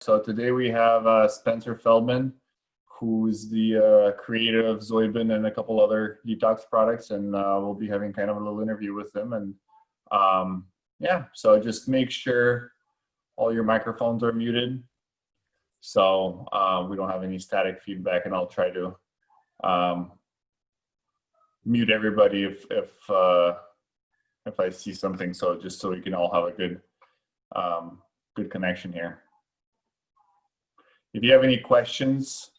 So today we have Spencer Feldman, who's the creator of Zoiben and a couple other detox products, and we'll be having kind of a little interview with them. And yeah, so just make sure all your microphones are muted, so we don't have any static feedback. And I'll try to mute everybody if I see something. So just so we can all have a good good connection here. If you have any questions,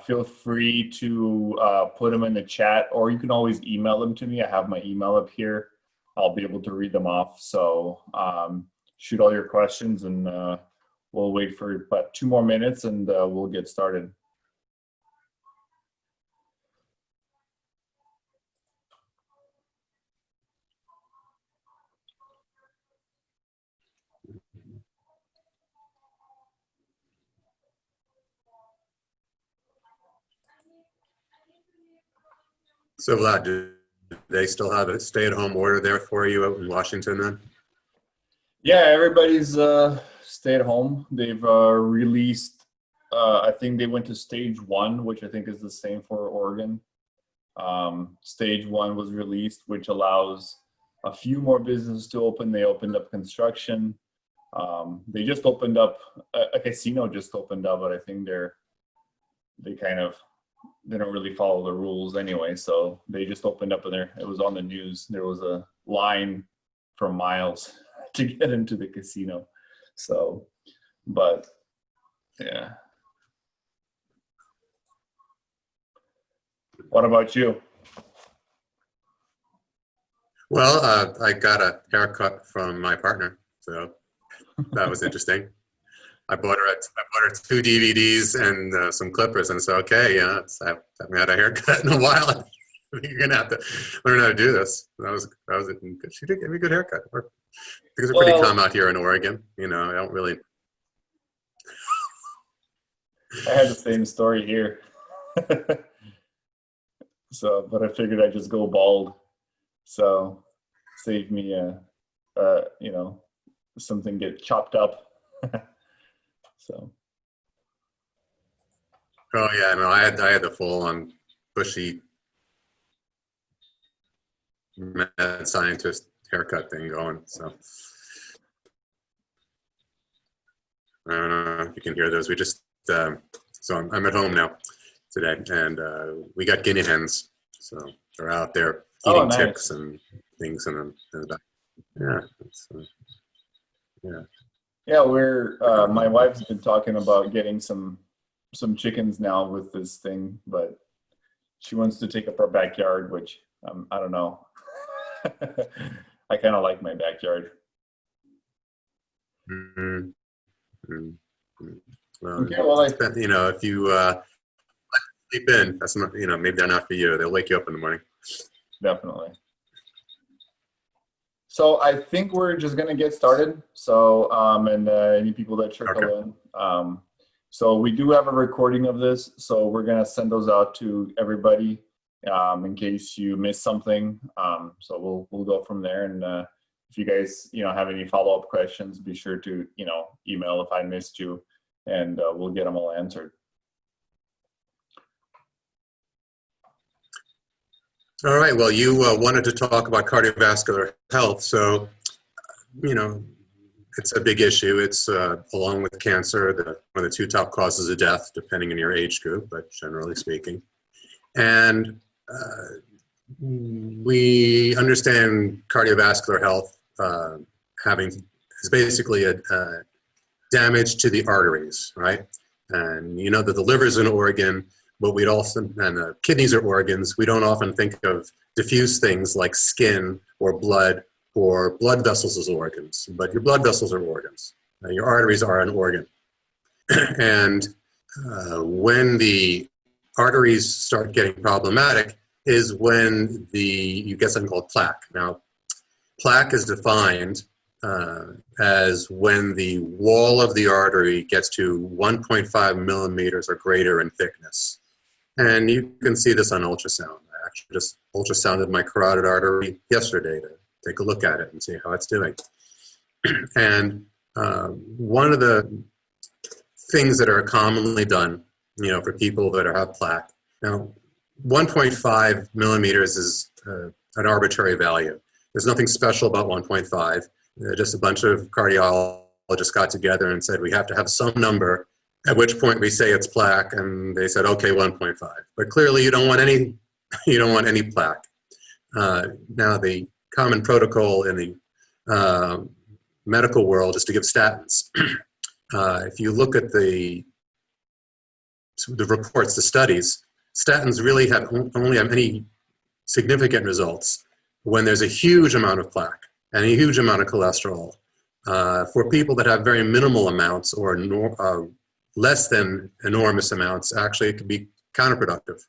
feel free to put them in the chat, or you can always email them to me. I have my email up here. I'll be able to read them off. So shoot all your questions, and we'll wait for about 2 more minutes, and we'll get started. So Vlad, do they still have a stay-at-home order there for you out in Washington then? Yeah, everybody's stay at home. They've released, I think they went to stage 1, which I think is the same for Oregon. Stage 1 was released, which allows a few more businesses to open. They opened up construction. They just opened up, a casino just opened up, but I think they don't really follow the rules anyway. So they just opened up, and it was on the news. There was a line for miles to get into the casino. So, but yeah. What about you? Well, I got a haircut from my partner, so that was interesting. I bought her 2 DVDs and some clippers, and so okay, yeah, I haven't had a haircut in a while. You're gonna have to learn how to do this. That was it. She did give me a good haircut. Things are pretty calm out here in Oregon. You know, I don't really. I had the same story here. So, but I figured I'd just go bald. So, save me, you know, something get chopped up. So. Oh yeah, no, I had the full-on bushy mad scientist haircut thing going. So I don't know if you can hear those. We just so I'm at home now today, and we got guinea hens, so they're out there eating nice. ticks and things in the back. Yeah, yeah. Yeah, we're my wife's been talking about getting some chickens now with this thing, but she wants to take up our backyard, which I don't know. I kind of like my backyard. Mm-hmm. Mm-hmm. Well, okay, well, you know, if you sleep in, that's not, you know, maybe they're not for you. They'll wake you up in the morning. Definitely. So I think we're just gonna get started. So and any people that trickle in. So we do have a recording of this, so we're gonna send those out to everybody in case you miss something. So we'll go from there. And if you guys have any follow-up questions, be sure to email if I missed you, and we'll get them all answered. All right, well, you wanted to talk about cardiovascular health, so, it's a big issue. It's, along with cancer, one of the 2 top causes of death, depending on your age group, but generally speaking. And we understand cardiovascular health is basically a damage to the arteries, right? And you know that the liver is an organ, but and the kidneys are organs. We don't often think of diffuse things like skin or blood vessels as organs, but your blood vessels are organs. Your arteries are an organ. And when the arteries start getting problematic is when you get something called plaque. Now, plaque is defined as when the wall of the artery gets to 1.5 millimeters or greater in thickness. And you can see this on ultrasound. I actually just ultrasounded my carotid artery yesterday to take a look at it and see how it's doing. And one of the things that are commonly done, for people that have plaque. Now, 1.5 millimeters is an arbitrary value. There's nothing special about 1.5. Just a bunch of cardiologists got together and said we have to have some number, at which point we say it's plaque, and they said, okay, 1.5. But clearly you don't want any, plaque. Now, the common protocol in the medical world is to give statins. If you look at the reports, the studies, statins really only have any significant results when there's a huge amount of plaque and a huge amount of cholesterol. For people that have very minimal amounts or less than enormous amounts, actually it can be counterproductive.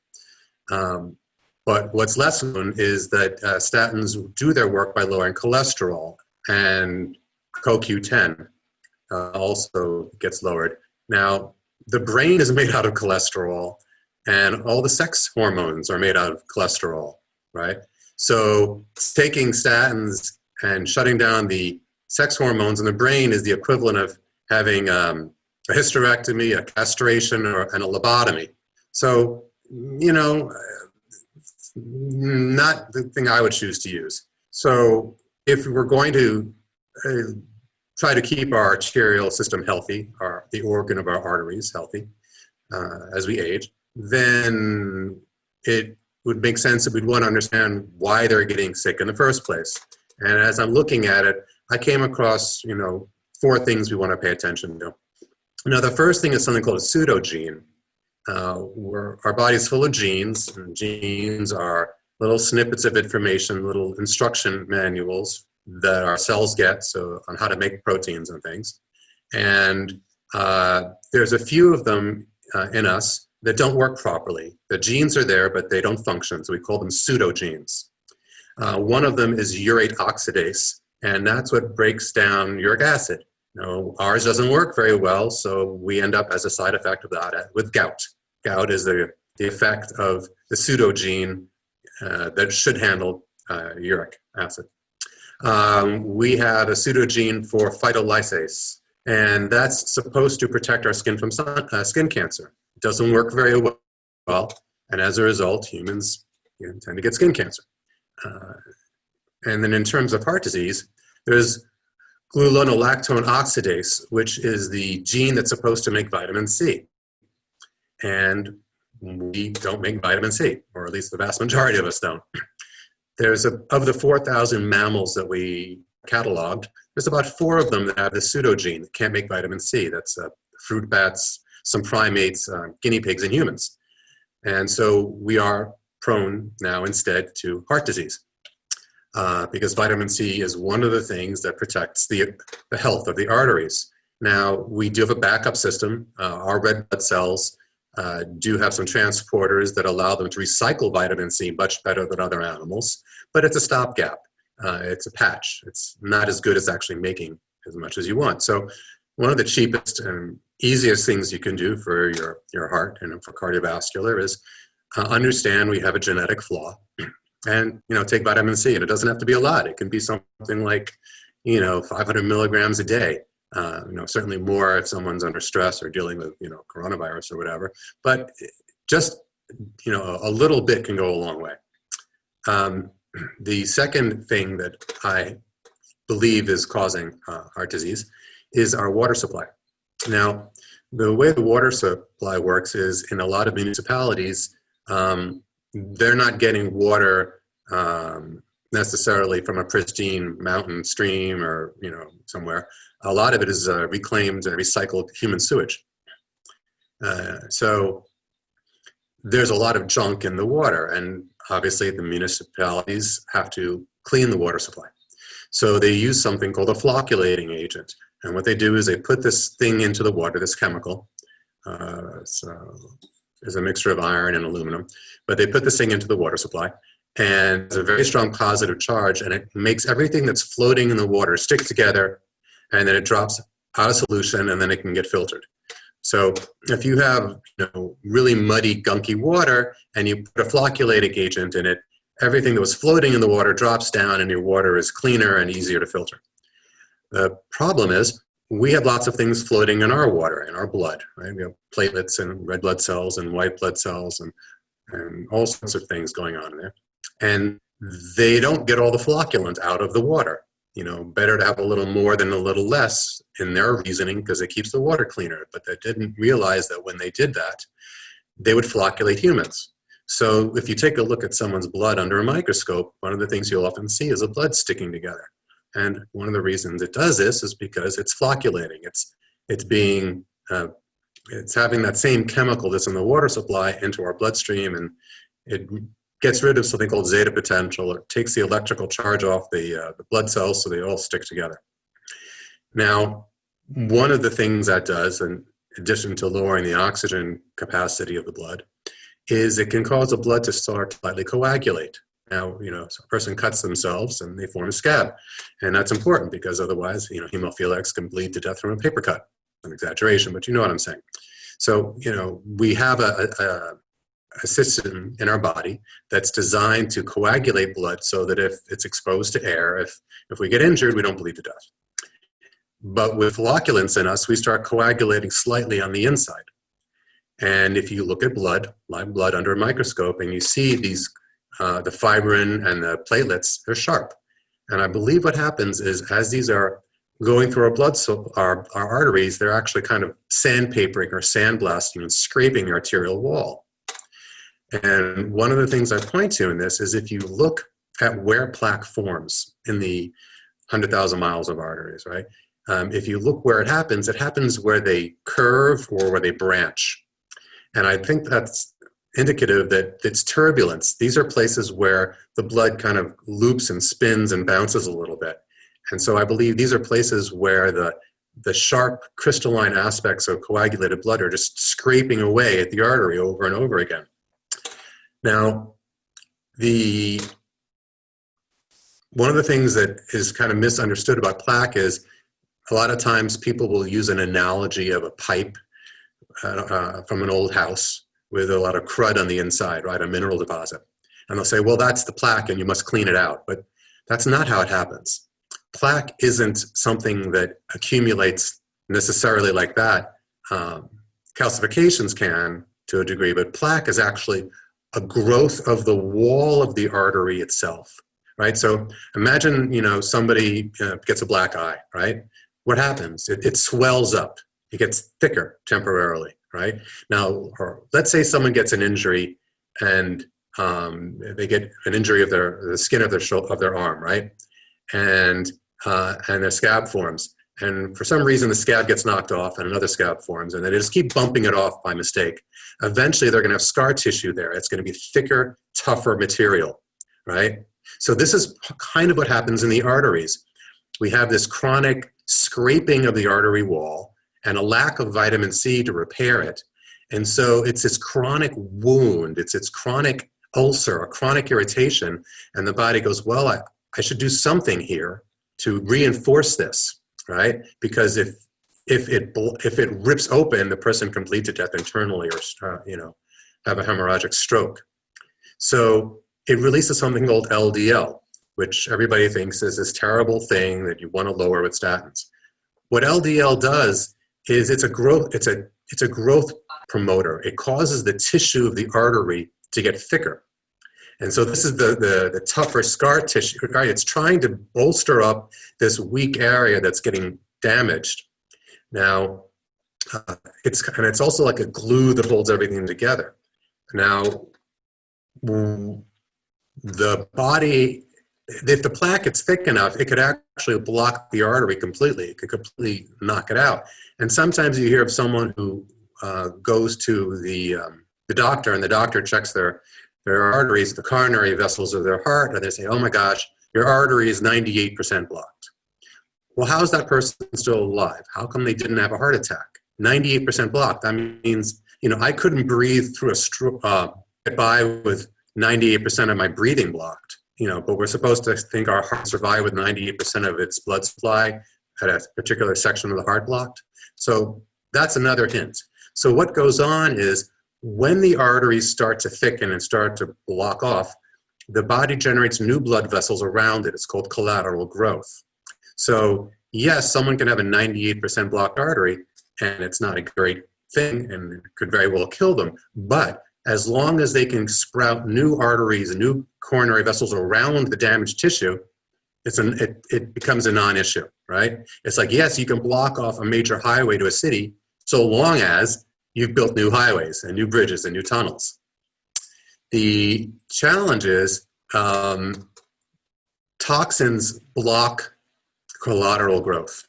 But what's less known is that statins do their work by lowering cholesterol, and CoQ10 also gets lowered. Now, the brain is made out of cholesterol, and all the sex hormones are made out of cholesterol, right? So taking statins and shutting down the sex hormones in the brain is the equivalent of having a hysterectomy, a castration, and a lobotomy. So, not the thing I would choose to use. So if we're going to try to keep our arterial system healthy, the organ of our arteries healthy as we age, then it would make sense that we'd want to understand why they're getting sick in the first place. And as I'm looking at it, I came across, 4 things we want to pay attention to. Now, the first thing is something called a pseudogene. Our body's full of genes, and genes are little snippets of information, little instruction manuals that our cells get on how to make proteins and things. And there's a few of them in us that don't work properly. The genes are there, but they don't function, so we call them pseudogenes. One of them is urate oxidase, and that's what breaks down uric acid. Ours doesn't work very well, so we end up, as a side effect of that, with gout. Gout is the effect of the pseudogene that should handle uric acid. We have a pseudogene for phytolysase, and that's supposed to protect our skin from skin cancer. It doesn't work very well, and as a result, humans tend to get skin cancer. And then in terms of heart disease, there's gluconolactone oxidase, which is the gene that's supposed to make vitamin C. And we don't make vitamin C, or at least the vast majority of us don't. Of the 4,000 mammals that we cataloged, there's about 4 of them that have the pseudogene that can't make vitamin C. That's fruit bats, some primates, guinea pigs, and humans. And so we are prone now instead to heart disease. Because vitamin C is one of the things that protects the health of the arteries. Now, we do have a backup system. Our red blood cells do have some transporters that allow them to recycle vitamin C much better than other animals, but it's a stopgap. It's a patch. It's not as good as actually making as much as you want. So one of the cheapest and easiest things you can do for your heart and for cardiovascular is understand we have a genetic flaw. And, take vitamin C, and it doesn't have to be a lot. It can be something like, 500 milligrams a day. Certainly more if someone's under stress or dealing with, coronavirus or whatever. But just, a little bit can go a long way. The second thing that I believe is causing heart disease is our water supply. Now, the way the water supply works is in a lot of municipalities, they're not getting water necessarily from a pristine mountain stream or somewhere. A lot of it is reclaimed and recycled human sewage. So there's a lot of junk in the water, and obviously the municipalities have to clean the water supply. So they use something called a flocculating agent, and what they do is they put this thing into the water, this chemical. There's a mixture of iron and aluminum, but they put this thing into the water supply, and it's a very strong positive charge, and it makes everything that's floating in the water stick together, and then it drops out of solution, and then it can get filtered. So if you have really muddy, gunky water, and you put a flocculating agent in it, everything that was floating in the water drops down, and your water is cleaner and easier to filter. The problem is we have lots of things floating in our water, in our blood, right? We have platelets and red blood cells and white blood cells and all sorts of things going on in there. And they don't get all the flocculant out of the water. You know, better to have a little more than a little less in their reasoning because it keeps the water cleaner. But they didn't realize that when they did that, they would flocculate humans. So if you take a look at someone's blood under a microscope, one of the things you'll often see is the blood sticking together. And one of the reasons it does this is because it's flocculating. It's having that same chemical that's in the water supply into our bloodstream, and it gets rid of something called zeta potential. It takes the electrical charge off the blood cells so they all stick together. Now, one of the things that does, in addition to lowering the oxygen capacity of the blood, is it can cause the blood to start to slightly coagulate. Now, you know, so a person cuts themselves and they form a scab. And that's important because otherwise, you know, hemophiliacs can bleed to death from a paper cut. An exaggeration, but you know what I'm saying. So, you know, we have a system in our body that's designed to coagulate blood so that if it's exposed to air, if we get injured, we don't bleed to death. But with flocculants in us, we start coagulating slightly on the inside. And if you look at blood, live blood under a microscope, and you see these, the fibrin and the platelets, they're sharp. And I believe what happens is as these are going through our blood, so our arteries, they're actually kind of sandpapering or sandblasting and scraping the arterial wall. And one of the things I point to in this is if you look at where plaque forms in the 100,000 miles of arteries, right? If you look where it happens where they curve or where they branch. And I think that's indicative that it's turbulence. These are places where the blood kind of loops and spins and bounces a little bit. And so I believe these are places where the sharp crystalline aspects of coagulated blood are just scraping away at the artery over and over again. Now, one of the things that is kind of misunderstood about plaque is a lot of times people will use an analogy of a pipe from an old house with a lot of crud on the inside, right, a mineral deposit. And they'll say, well, that's the plaque and you must clean it out. But that's not how it happens. Plaque isn't something that accumulates necessarily like that. Calcifications can to a degree, but plaque is actually a growth of the wall of the artery itself, right? So imagine, you know, somebody gets a black eye, right? What happens? It swells up. It gets thicker temporarily, right? Now, or let's say someone gets an injury and they get an injury of the skin of their arm, right? And a scab forms. And for some reason, the scab gets knocked off and another scab forms, and they just keep bumping it off by mistake. Eventually, they're going to have scar tissue there. It's going to be thicker, tougher material, right? So this is kind of what happens in the arteries. We have this chronic scraping of the artery wall and a lack of vitamin C to repair it. And so it's this chronic wound, it's this chronic ulcer, a chronic irritation, and the body goes, well, I should do something here to reinforce this, right? Because if it rips open, the person can bleed to death internally or, you know, have a hemorrhagic stroke. So it releases something called LDL, which everybody thinks is this terrible thing that you want to lower with statins. What LDL does is it's a growth promoter. It causes the tissue of the artery to get thicker. And so this is the tougher scar tissue, right? It's trying to bolster up this weak area that's getting damaged. Now, it's also like a glue that holds everything together. Now, the body, if the plaque gets thick enough, it could actually block the artery completely. It could completely knock it out. And sometimes you hear of someone who goes to the doctor, and the doctor checks their arteries, the coronary vessels of their heart, and they say, oh my gosh, your artery is 98% blocked. Well, how is that person still alive? How come they didn't have a heart attack? 98% blocked. That means, you know, I couldn't breathe through get by with 98% of my breathing blocked, you know, but we're supposed to think our heart survive with 98% of its blood supply at a particular section of the heart blocked. So that's another hint. So what goes on is when the arteries start to thicken and start to block off, the body generates new blood vessels around it. It's called collateral growth. So yes, someone can have a 98% blocked artery, and it's not a great thing, and it could very well kill them. But as long as they can sprout new arteries and new coronary vessels around the damaged tissue, it becomes a non-issue, right? It's like, yes, you can block off a major highway to a city so long as you've built new highways and new bridges and new tunnels. The challenge is toxins block collateral growth.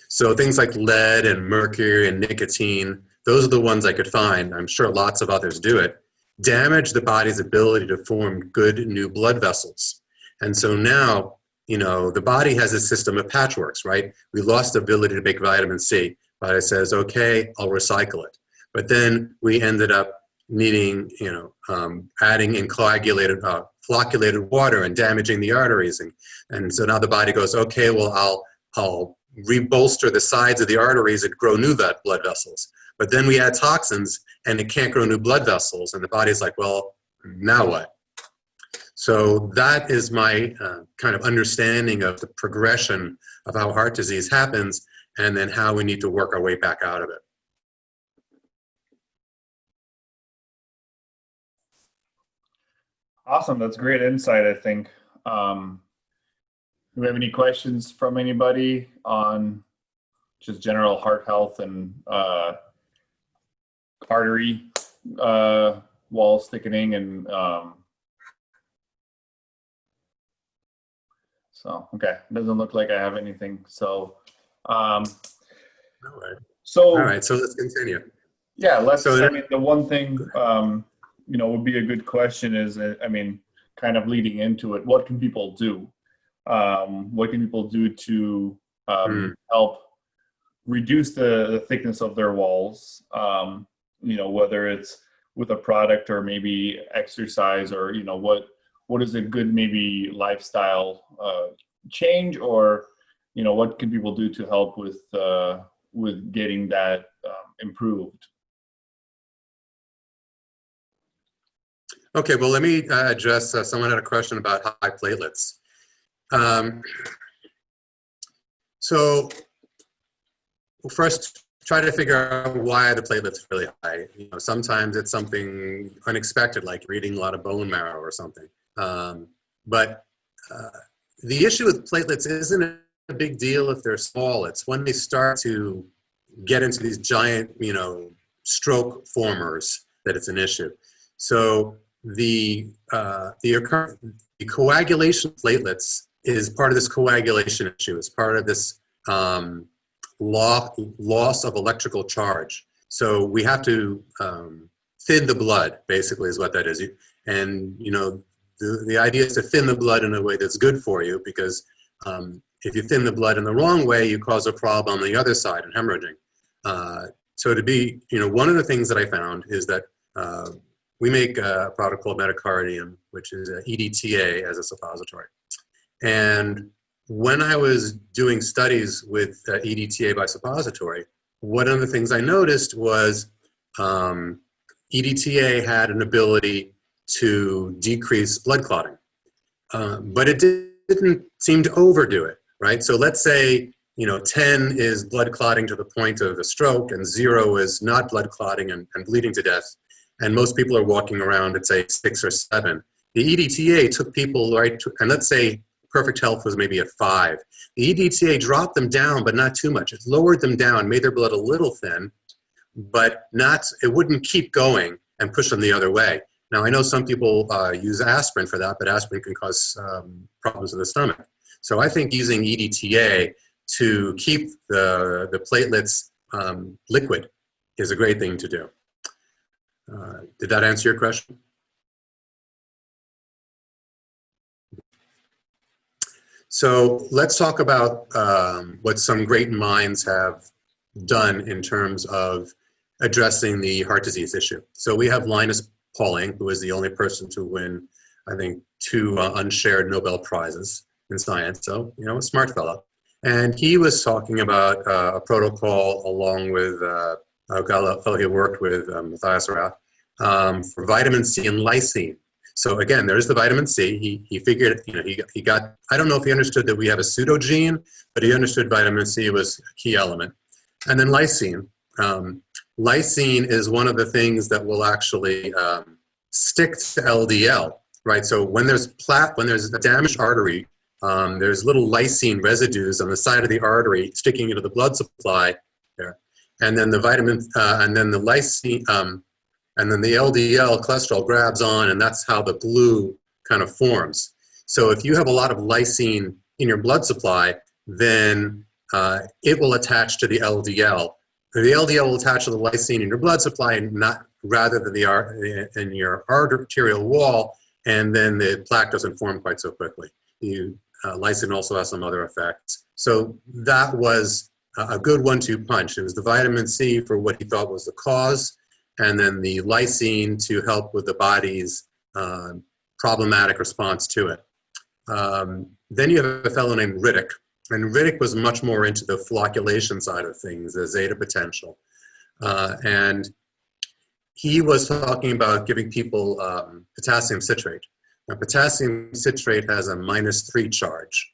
So things like lead and mercury and nicotine, those are the ones I could find. I'm sure lots of others do it. Damage the body's ability to form good new blood vessels. And so now, the body has a system of patchworks, right? We lost the ability to make vitamin C. Body says, okay, I'll recycle it. But then we ended up needing, adding in flocculated water and damaging the arteries. And so now the body goes, okay, well, I'll rebolster the sides of the arteries and grow new blood vessels. But then we add toxins and it can't grow new blood vessels. And the body's like, well, now what? So that is my kind of understanding of the progression of how heart disease happens and then how we need to work our way back out of it. Awesome. That's great insight, I think. Do we have any questions from anybody on just general heart health and artery wall thickening and so okay, doesn't look like I have anything. So All right, so let's continue. Yeah, I mean, the one thing would be a good question is, kind of leading into it, what can people do? What can people do to help reduce the thickness of their walls? Whether it's with a product or maybe exercise, or what is a good maybe lifestyle change, or what can people do to help with getting that improved? Okay, well, let me address, someone had a question about high platelets. So we'll first try to figure out why the platelets are really high. Sometimes it's something unexpected, like eating a lot of bone marrow or something. But the issue with platelets isn't a big deal if they're small. It's when they start to get into these giant, stroke formers that it's an issue. So the coagulation of platelets is part of this coagulation issue. It's part of this loss of electrical charge. So we have to thin the blood, basically, is what that is. And the idea is to thin the blood in a way that's good for you, because if you thin the blood in the wrong way, you cause a problem on the other side and hemorrhaging. So to be, one of the things that I found is that we make a product called metacardium, which is EDTA as a suppository. And when I was doing studies with EDTA by suppository, one of the things I noticed was EDTA had an ability to decrease blood clotting, but it didn't seem to overdo it, right? So let's say, 10 is blood clotting to the point of a stroke and 0 is not blood clotting and bleeding to death. And most people are walking around at, say, 6 or 7. The EDTA took people right to, and let's say perfect health was maybe at 5. The EDTA dropped them down, but not too much. It lowered them down, made their blood a little thin, but it wouldn't keep going and push them the other way. Now, I know some people use aspirin for that, but aspirin can cause problems with the stomach. So I think using EDTA to keep the platelets liquid is a great thing to do. Did that answer your question? So let's talk about what some great minds have done in terms of addressing the heart disease issue. So we have Linus Pauling, who is the only person to win, I think, 2 unshared Nobel Prizes in science. So, a smart fellow. And he was talking about a protocol along with a fellow he worked with, Matthias Rath, for vitamin C and lysine. So again, there's the vitamin C. He figured, he got, I don't know if he understood that we have a pseudogene, but he understood vitamin C was a key element. And then lysine. Lysine is one of the things that will actually stick to LDL, right? So when there's when there's a damaged artery, there's little lysine residues on the side of the artery sticking into the blood supply there. And then the and then the lysine, and then the LDL cholesterol grabs on, and that's how the glue kind of forms. So if you have a lot of lysine in your blood supply, then it will attach to the LDL. The LDL will attach to the lysine in your blood supply, and not rather than in your arterial wall, and then the plaque doesn't form quite so quickly. Lysine also has some other effects. So that was a good 1-2 punch. It was the vitamin C for what he thought was the cause, and then the lysine to help with the body's problematic response to it. Then you have a fellow named Riddick, and Riddick was much more into the flocculation side of things, the zeta potential. And he was talking about giving people potassium citrate. Now, potassium citrate has a -3 charge,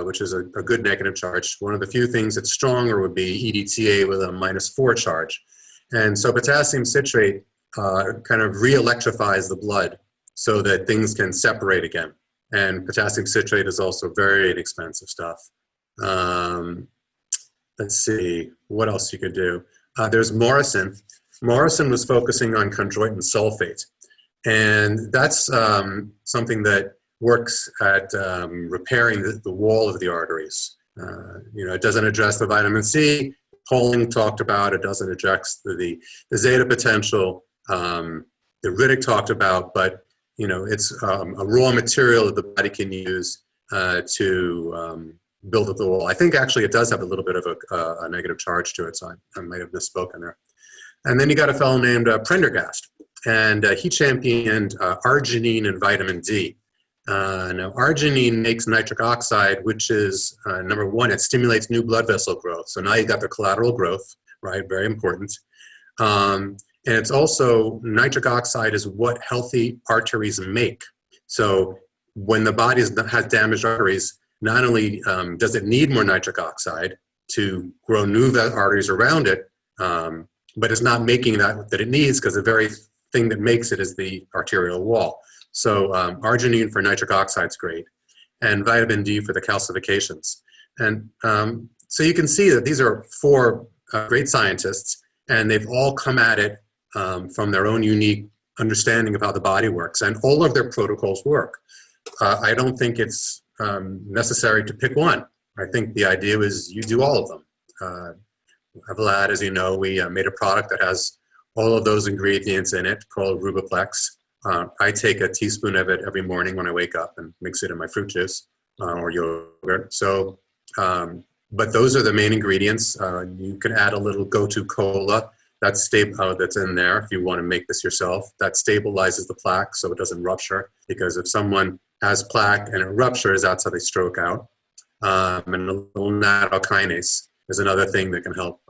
which is a good negative charge. One of the few things that's stronger would be EDTA with a -4 charge. And so potassium citrate kind of re-electrifies the blood so that things can separate again. And potassium citrate is also very inexpensive stuff. Let's see, what else you could do. There's Morrison. Morrison was focusing on chondroitin sulfate. And that's something that works at repairing the wall of the arteries. It doesn't address the vitamin C. Poling talked about it, doesn't address the zeta potential that Riddick talked about, but it's a raw material that the body can use to build up the wall. I think actually it does have a little bit of a negative charge to it, so I might have misspoken there. And then you got a fellow named Prendergast, and he championed arginine and vitamin D. Now, arginine makes nitric oxide, which is, number one, it stimulates new blood vessel growth. So now you got the collateral growth, right? Very important. And it's also, nitric oxide is what healthy arteries make. So when the body has damaged arteries, not only does it need more nitric oxide to grow new arteries around it, but it's not making that it needs, because the very thing that makes it is the arterial wall. So arginine for nitric oxide is great, and vitamin D for the calcifications. And so you can see that these are 4 great scientists, and they've all come at it from their own unique understanding of how the body works, and all of their protocols work. I don't think it's necessary to pick one. I think the idea was you do all of them. Vlad, as you know, we made a product that has all of those ingredients in it called Rubeplex. I take a teaspoon of it every morning when I wake up and mix it in my fruit juice or yogurt. So, but those are the main ingredients. You can add a little go-to cola that's in there if you want to make this yourself. That stabilizes the plaque so it doesn't rupture, because if someone has plaque and it ruptures, that's how they stroke out. And a little nattokinase is another thing that can help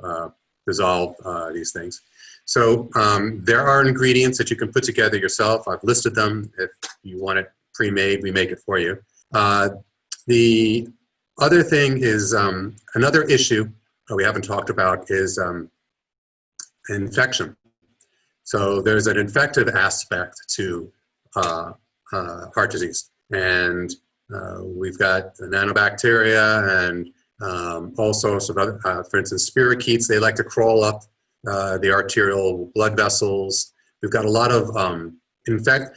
dissolve these things. So there are ingredients that you can put together yourself. I've listed them. If you want it pre-made, we make it for you. The other thing is another issue that we haven't talked about is infection. So there's an infective aspect to heart disease. And we've got the nanobacteria and all sorts of other, for instance, spirochetes. They like to crawl up the arterial blood vessels. We've got a lot of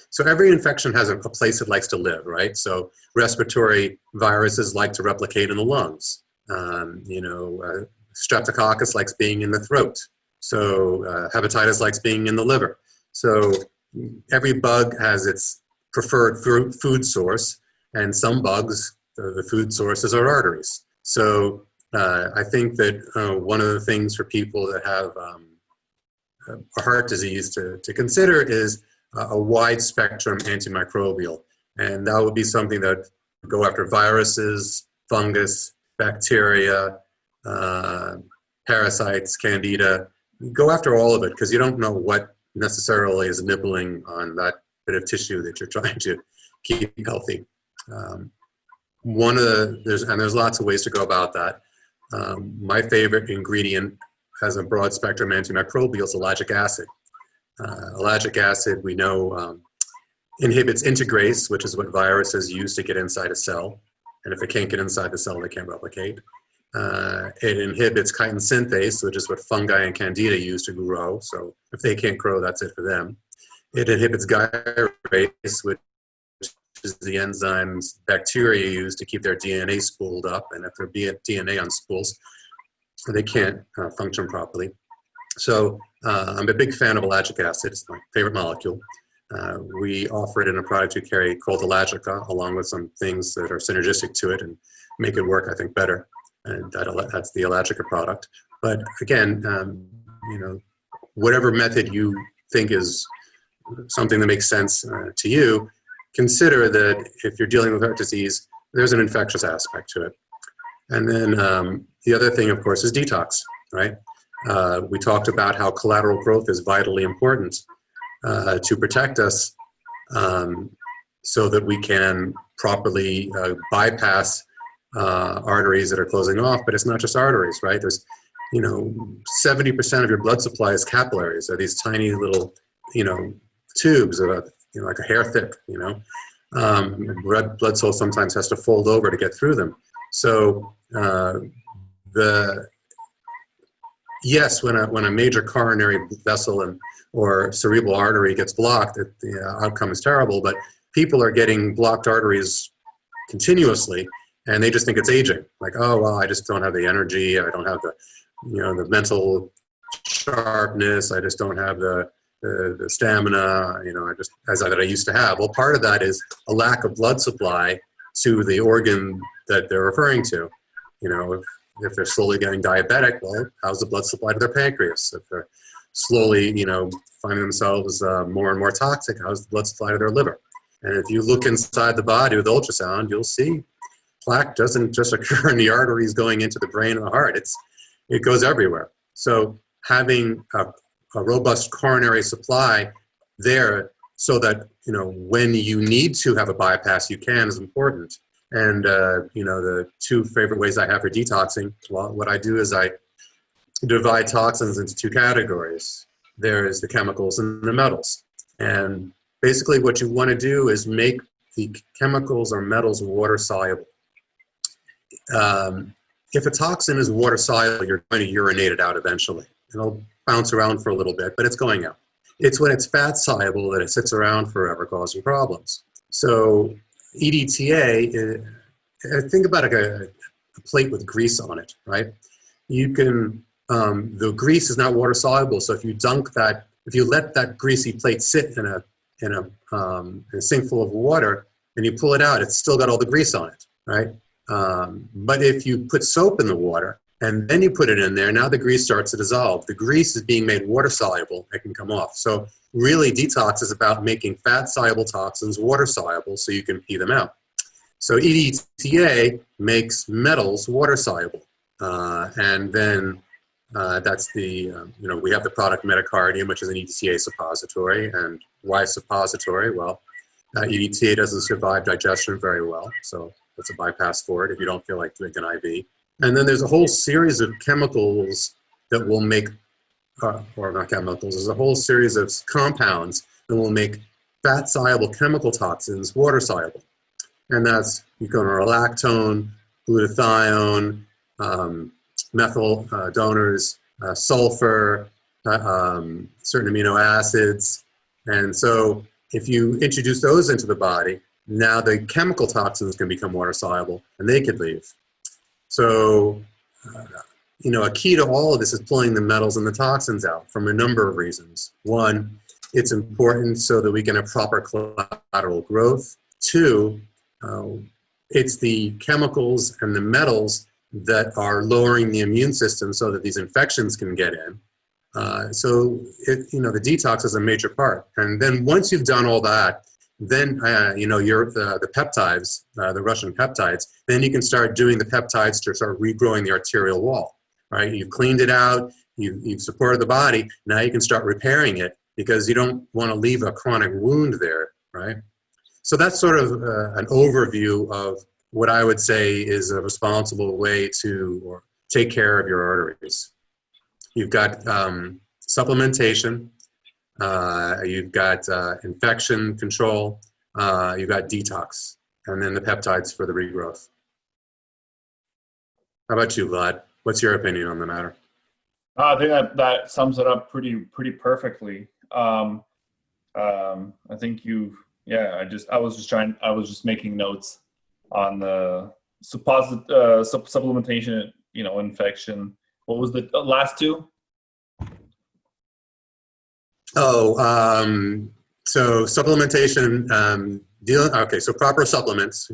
so every infection has a place it likes to live, right? So respiratory viruses like to replicate in the lungs. Streptococcus likes being in the throat. So hepatitis likes being in the liver. So every bug has its preferred food source, and some bugs, the food sources are arteries. So I think that one of the things for people that have heart disease to consider is a wide spectrum antimicrobial. And that would be something that would go after viruses, fungus, bacteria, parasites, candida. Go after all of it, because you don't know what necessarily is nibbling on that bit of tissue that you're trying to keep healthy. There's lots of ways to go about that. My favorite ingredient has a broad spectrum antimicrobial is ellagic acid. Ellagic acid, we know, inhibits integrase, which is what viruses use to get inside a cell. And if it can't get inside the cell, they can't replicate. It inhibits chitin synthase, which is what fungi and candida use to grow. So if they can't grow, that's it for them. It inhibits gyrase, which is the enzymes bacteria use to keep their DNA spooled up. And if their DNA on spools, they can't function properly. So I'm a big fan of ellagic acid. It's my favorite molecule. We offer it in a product we carry called Ellagica, along with some things that are synergistic to it and make it work, I think, better. And that's the Ellagica product. But again, whatever method you think is something that makes sense to you, consider that if you're dealing with heart disease, there's an infectious aspect to it. And then the other thing, of course, is detox, right? We talked about how collateral growth is vitally important to protect us so that we can properly bypass arteries that are closing off. But it's not just arteries, right? There's, 70% of your blood supply is capillaries. They're these tiny little, tubes of, like a hair thick, red blood cell sometimes has to fold over to get through them. So yes, when a major coronary vessel or cerebral artery gets blocked, the outcome is terrible, but people are getting blocked arteries continuously, and they just think it's aging. Like, oh, well, I just don't have the energy, I don't have the, the mental sharpness, I just don't have the stamina, that I used to have. Well, part of that is a lack of blood supply to the organ that they're referring to. If they're slowly getting diabetic, well, how's the blood supply to their pancreas? If they're slowly, finding themselves more and more toxic, how's the blood supply to their liver? And if you look inside the body with ultrasound, you'll see plaque doesn't just occur in the arteries going into the brain and the heart. It goes everywhere. So having a robust coronary supply there so that, when you need to have a bypass, you can, is important. And, the two favorite ways I have for detoxing, well, what I do is I divide toxins into two categories. There's the chemicals and the metals. And basically what you want to do is make the chemicals or metals water soluble. If a toxin is water soluble, you're going to urinate it out eventually. It'll bounce around for a little bit, but it's going out. It's when it's fat soluble that it sits around forever causing problems. So EDTA, think about a plate with grease on it, right? You can, the grease is not water soluble, so if you let that greasy plate sit in a sink full of water and you pull it out, it's still got all the grease on it, right? But if you put soap in the water and then you put it in there, now the grease starts to dissolve. The grease is being made water soluble, it can come off. So really detox is about making fat soluble toxins water soluble so you can pee them out. So EDTA makes metals water soluble. And then that's the, we have the product metacardium, which is an EDTA suppository. And why suppository? Well, EDTA doesn't survive digestion very well. So that's a bypass for it if you don't feel like drinking IV. And then there's a whole series of chemicals that will make, or not chemicals, there's a whole series of compounds that will make fat soluble chemical toxins water soluble. And that's lactone, glutathione, methyl donors, sulfur, certain amino acids. And so if you introduce those into the body, now the chemical toxins can become water soluble and they could leave. So, a key to all of this is pulling the metals and the toxins out from a number of reasons. One, it's important so that we can have proper collateral growth. Two, it's the chemicals and the metals that are lowering the immune system so that these infections can get in. So, the detox is a major part. And then once you've done all that, then, you're the peptides, the Russian peptides, then you can start doing the peptides to start regrowing the arterial wall, right? You've cleaned it out, you've supported the body, now you can start repairing it because you don't want to leave a chronic wound there right? So that's sort of an overview of what I would say is a responsible way to take care of your arteries. You've got supplementation, you've got infection control, you've got detox, and then the peptides for the regrowth. How about you, Vlad? What's your opinion on the matter? I think that sums it up pretty perfectly. I think I was just making notes on the supplementation, infection. What was the last two? So supplementation, so proper supplements,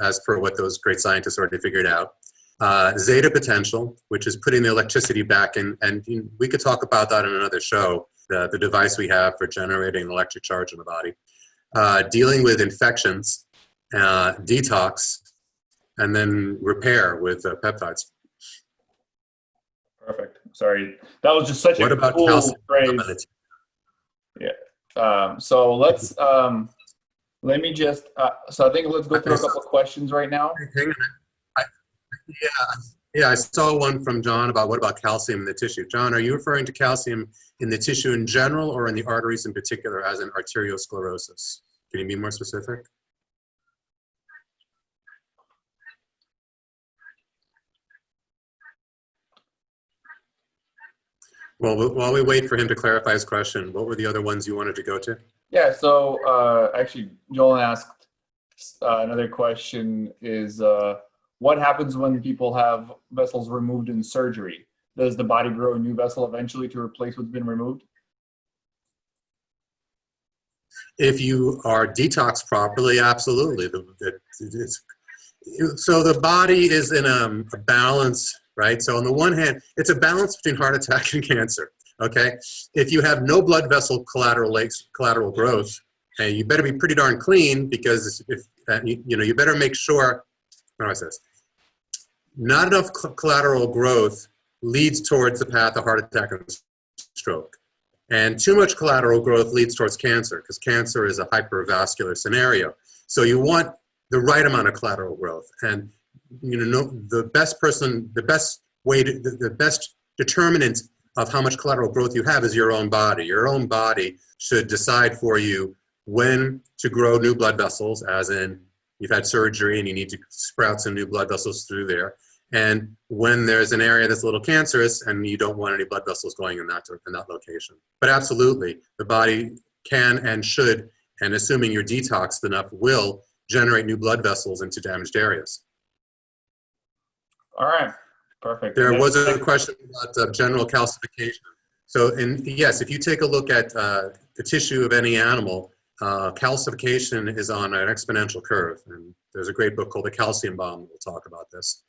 as per what those great scientists already figured out. Zeta potential, which is putting the electricity back in, and we could talk about that in another show, the device we have for generating electric charge in the body. Dealing with infections, detox, and then repair with peptides. Perfect. Sorry, that was just such a cool phrase. Yeah. So let's let me just. So I think let's go through a couple of questions right now. Yeah, I saw one from John about what about calcium in the tissue. John, are you referring to calcium in the tissue in general or in the arteries in particular, as in arteriosclerosis? Can you be more specific? Well, while we wait for him to clarify his question, what were the other ones you wanted to go to? Yeah, so actually, Joel asked another question is, what happens when people have vessels removed in surgery? Does the body grow a new vessel eventually to replace what's been removed? If you are detoxed properly, absolutely. So the body is in a balance, right? So on the one hand, it's a balance between heart attack and cancer, okay? If you have no blood vessel collateral growth, you better be pretty darn clean, because you better make sure, how do I say this? Not enough collateral growth leads towards the path of heart attack and stroke. And too much collateral growth leads towards cancer, because cancer is a hypervascular scenario. So you want the right amount of collateral growth. And the best determinant of how much collateral growth you have is your own body. Your own body should decide for you when to grow new blood vessels, as in you've had surgery and you need to sprout some new blood vessels through there. And when there's an area that's a little cancerous and you don't want any blood vessels going in that location. But absolutely, the body can and should, and assuming you're detoxed enough, will generate new blood vessels into damaged areas. All right, perfect. There was a question about general calcification. So, yes, if you take a look at the tissue of any animal, calcification is on an exponential curve. And there's a great book called The Calcium Bomb that will talk about this.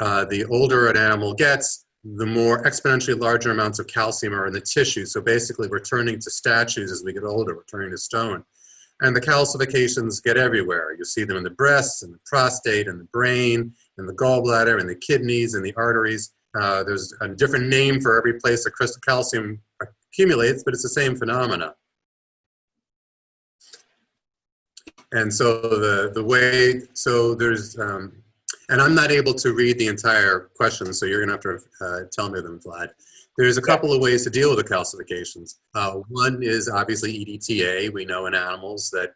The older an animal gets, the more exponentially larger amounts of calcium are in the tissue. So basically, we're turning to statues as we get older. We're turning to stone. And the calcifications get everywhere. You see them in the breasts, and the prostate, and the brain, and the gallbladder, and the kidneys, and the arteries. There's a different name for every place a crystal calcium accumulates, but it's the same phenomena. And so there's, and I'm not able to read the entire question, so you're going to have to tell me them, Vlad. There's a couple of ways to deal with the calcifications. One is obviously EDTA. We know in animals that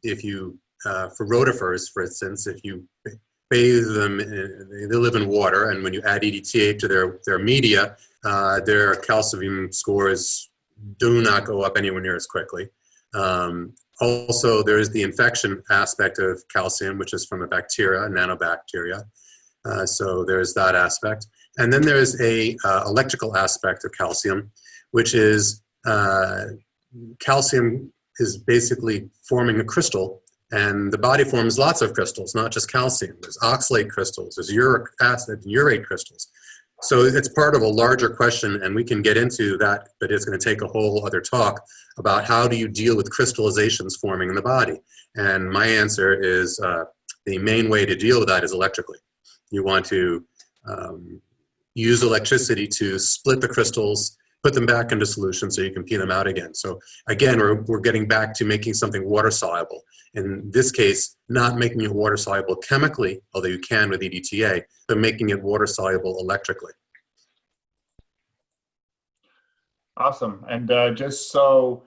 if you, for rotifers, for instance, if you bathe them, they live in water, and when you add EDTA to their media, their calcium scores do not go up anywhere near as quickly. Also, there is the infection aspect of calcium, which is from a bacteria, nanobacteria. So there's that aspect. And then there's a electrical aspect of calcium, which is calcium is basically forming a crystal, and the body forms lots of crystals, not just calcium. There's oxalate crystals, there's uric acid, urate crystals. So it's part of a larger question, and we can get into that, but it's going to take a whole other talk about how do you deal with crystallizations forming in the body. And my answer is the main way to deal with that is electrically. You want to use electricity to split the crystals put them back into solution so you can pee them out again. So again, we're getting back to making something water soluble. In this case, not making it water soluble chemically, although you can with EDTA, but making it water soluble electrically. Awesome. And just so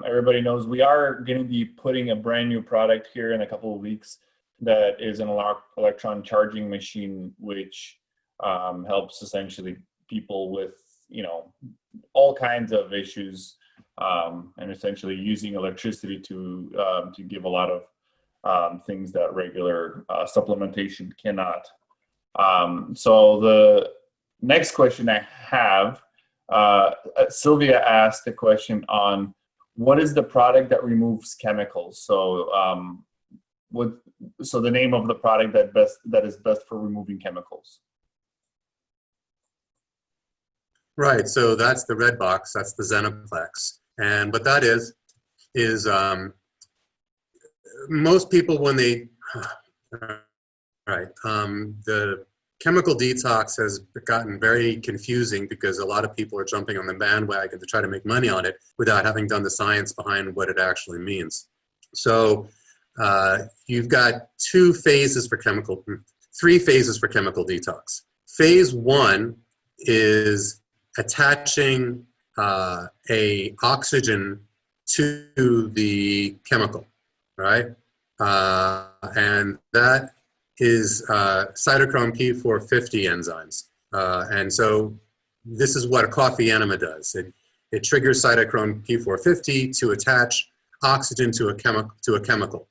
everybody knows, we are going to be putting a brand new product here in a couple of weeks that is an electron charging machine, which helps essentially people with, all kinds of issues, and essentially using electricity to give a lot of things that regular supplementation cannot. So the next question I have, Sylvia asked a question on what is the product that removes chemicals. So so the name of the product that is best for removing chemicals. Right, so that's the red box, that's the Rubeplex. And what that is most people when they, the chemical detox has gotten very confusing because a lot of people are jumping on the bandwagon to try to make money on it without having done the science behind what it actually means. So you've got three phases for chemical detox. Phase one is attaching a oxygen to the chemical, right? And that is cytochrome P450 enzymes. And so this is what a coffee enema does. It triggers cytochrome P450 to attach oxygen to a chemical.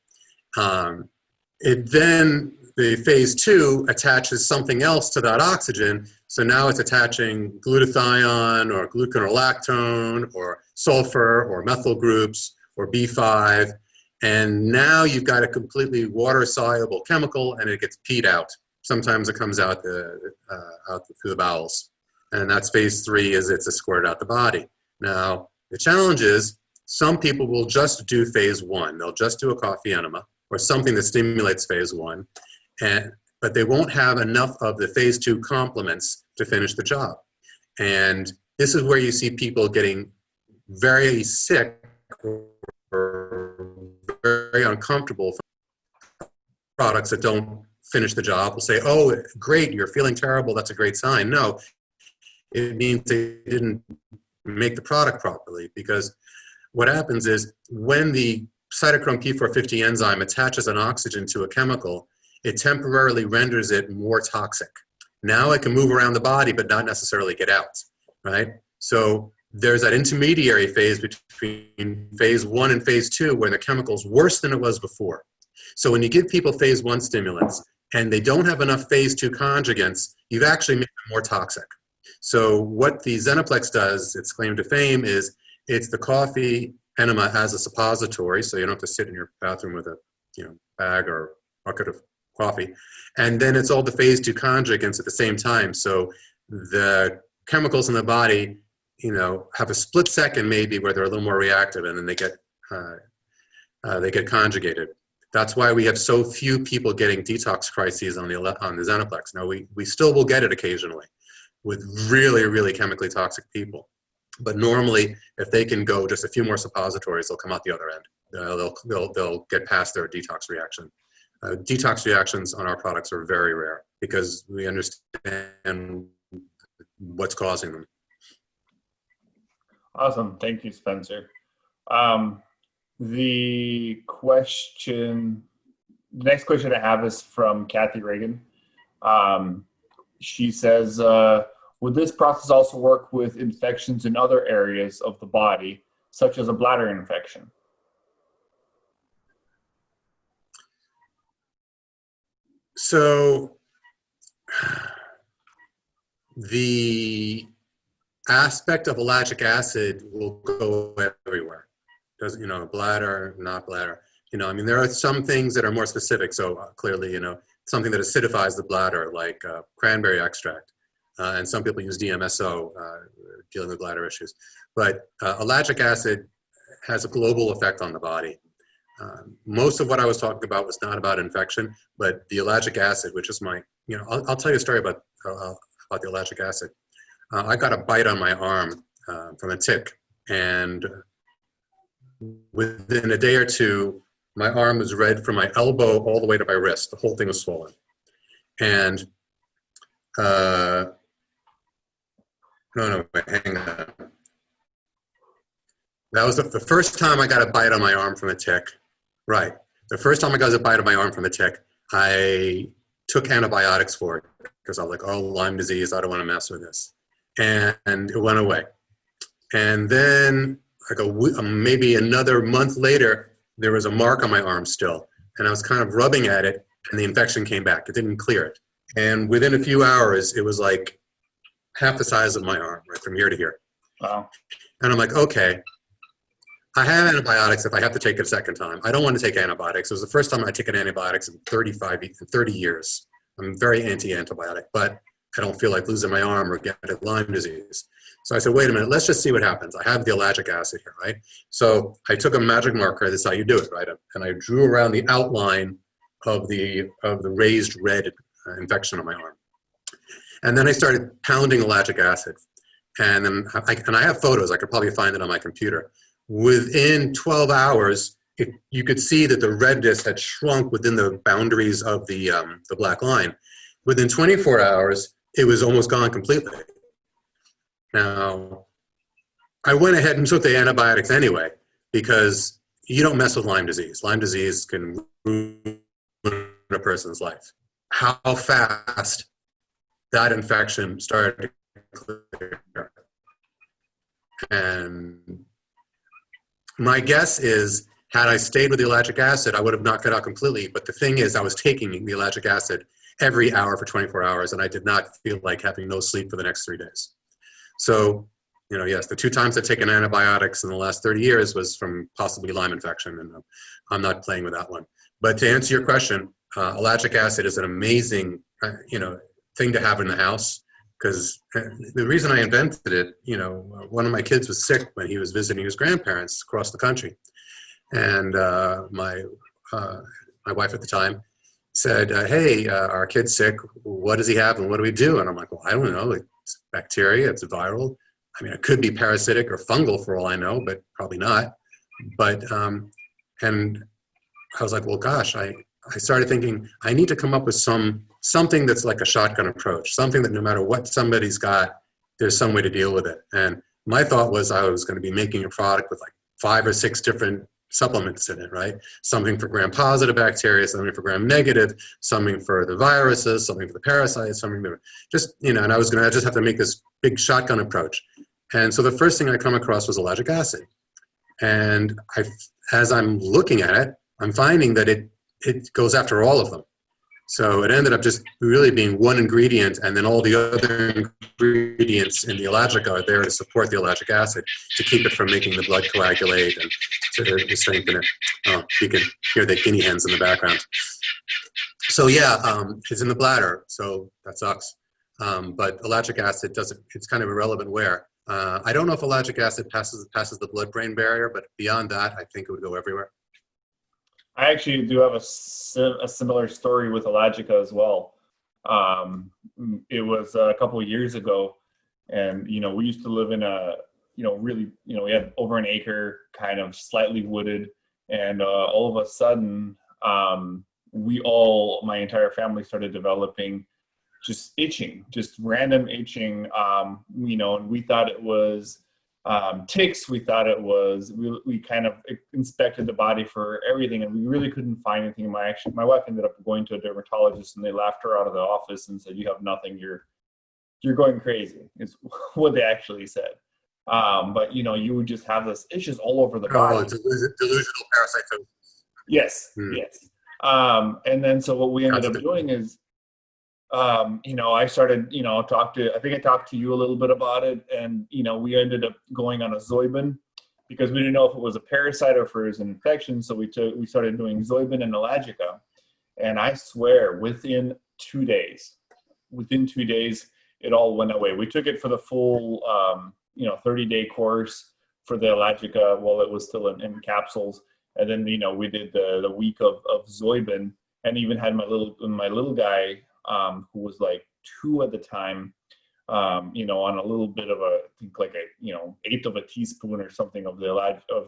The phase two attaches something else to that oxygen. So now it's attaching glutathione or glucanolactone or sulfur or methyl groups or B5. And now you've got a completely water-soluble chemical and it gets peed out. Sometimes it comes out through the bowels. And that's phase three, is it's squirted out the body. Now, the challenge is some people will just do phase one. They'll just do a coffee enema or something that stimulates phase one, but they won't have enough of the phase two complements to finish the job. And this is where you see people getting very sick or very uncomfortable from products that don't finish the job. We'll say, oh, great, you're feeling terrible, that's a great sign. No, it means they didn't make the product properly, because what happens is when the cytochrome P450 enzyme attaches an oxygen to a chemical, it temporarily renders it more toxic. Now it can move around the body, but not necessarily get out, right? So there's that intermediary phase between phase one and phase two where the chemical's worse than it was before. So when you give people phase one stimulants and they don't have enough phase two conjugates, you've actually made them more toxic. So what the Rubeplex does, its claim to fame, is it's the coffee enema as a suppository, so you don't have to sit in your bathroom with a bag or bucket of coffee. And then it's all the phase two conjugates at the same time. So the chemicals in the body, have a split second maybe where they're a little more reactive, and then they get conjugated. That's why we have so few people getting detox crises on the Rubeplex. Now we still will get it occasionally with really, really chemically toxic people. But normally, if they can go just a few more suppositories, they'll come out the other end. They'll get past their detox reaction. Detox reactions on our products are very rare because we understand what's causing them. Awesome. Thank you, Spencer. The next question I have is from Kathy Reagan. She says, would this process also work with infections in other areas of the body, such as a bladder infection? So the aspect of ellagic acid will go everywhere. Bladder, not bladder. There are some things that are more specific. So clearly, something that acidifies the bladder, like cranberry extract. And some people use DMSO dealing with bladder issues. But ellagic acid has a global effect on the body. Most of what I was talking about was not about infection, but the ellagic acid, which is I'll tell you a story about the ellagic acid. I got a bite on my arm from a tick. And within a day or two, my arm was red from my elbow all the way to my wrist. The whole thing was swollen. And no, wait, hang on. That was the first time I got a bite on my arm from a tick. Right. The first time I got a bite on my arm from a tick, I took antibiotics for it because I was like, oh, Lyme disease, I don't want to mess with this. And it went away. And then like maybe another month later, there was a mark on my arm still. And I was kind of rubbing at it and the infection came back. It didn't clear it. And within a few hours, it was like half the size of my arm, right, from here to here. Wow. And I'm like, okay, I have antibiotics if I have to take it a second time. I don't want to take antibiotics. It was the first time I taken antibiotics in 30 years. I'm very anti-antibiotic, but I don't feel like losing my arm or getting Lyme disease. So I said, wait a minute, let's just see what happens. I have the ellagic acid here, right? So I took a magic marker, this is how you do it, right? And I drew around the outline of the raised red infection on my arm. And then I started pounding ellagic acid. And then I have photos, I could probably find it on my computer. Within 12 hours, you could see that the redness had shrunk within the boundaries of the black line. Within 24 hours, it was almost gone completely. Now, I went ahead and took the antibiotics anyway, because you don't mess with Lyme disease. Lyme disease can ruin a person's life. How fast that infection started to clear. And my guess is, had I stayed with the ellagic acid, I would have knocked it out completely. But the thing is, I was taking the ellagic acid every hour for 24 hours, and I did not feel like having no sleep for the next 3 days. So, yes, the 2 times I've taken antibiotics in the last 30 years was from possibly Lyme infection, and I'm not playing with that one. But to answer your question, ellagic acid is an amazing, thing to have in the house, because the reason I invented it, one of my kids was sick when he was visiting his grandparents across the country, and my wife at the time said, hey, our kid's sick, what does he have and what do we do? And I'm like, well, I don't know, it's bacteria, it's viral. I mean, it could be parasitic or fungal for all I know, but probably not. But, and I was like, well, gosh, I started thinking, I need to come up with something that's like a shotgun approach, something that no matter what somebody's got, there's some way to deal with it. And my thought was I was going to be making a product with like 5 or 6 different supplements in it, right? Something for gram-positive bacteria, something for gram-negative, something for the viruses, something for the parasites, something for just, and I was going to just have to make this big shotgun approach. And so the first thing I come across was ellagic acid. And as I'm looking at it, I'm finding that it goes after all of them. So it ended up just really being one ingredient, and then all the other ingredients in the ellagic are there to support the ellagic acid to keep it from making the blood coagulate and to strengthen it. Oh, you can hear the guinea hens in the background. So yeah, it's in the bladder, so that sucks. But ellagic acid it's kind of irrelevant where. I don't know if ellagic acid passes the blood-brain barrier, but beyond that, I think it would go everywhere. I actually do have a similar story with Ellagica as well. It was a couple of years ago, and we used to live in a really we had over an acre, kind of slightly wooded, and all of a sudden my entire family started developing just itching, just random itching, and we thought it was ticks. We thought it was, we kind of inspected the body for everything, and we really couldn't find anything. My wife ended up going to a dermatologist, and they laughed her out of the office and said, you have nothing, you're going crazy, is what they actually said. But you would just have this itches all over the body. Oh, it's a delusional parasitosis. Yes, yes. And then so what we ended up doing is, I started, I think I talked to you a little bit about it, and, we ended up going on a Zoiben because we didn't know if it was a parasite or if it was an infection. So we started doing Zoiben and Ellagica, and I swear within 2 days, it all went away. We took it for the full, 30-day course for the Ellagica while it was still in capsules. And then, we did the week of Zoiben, and even had my little guy, who was like 2 at the time, you know, on a little bit of a, I think like a, you know, eighth of a teaspoon or something of the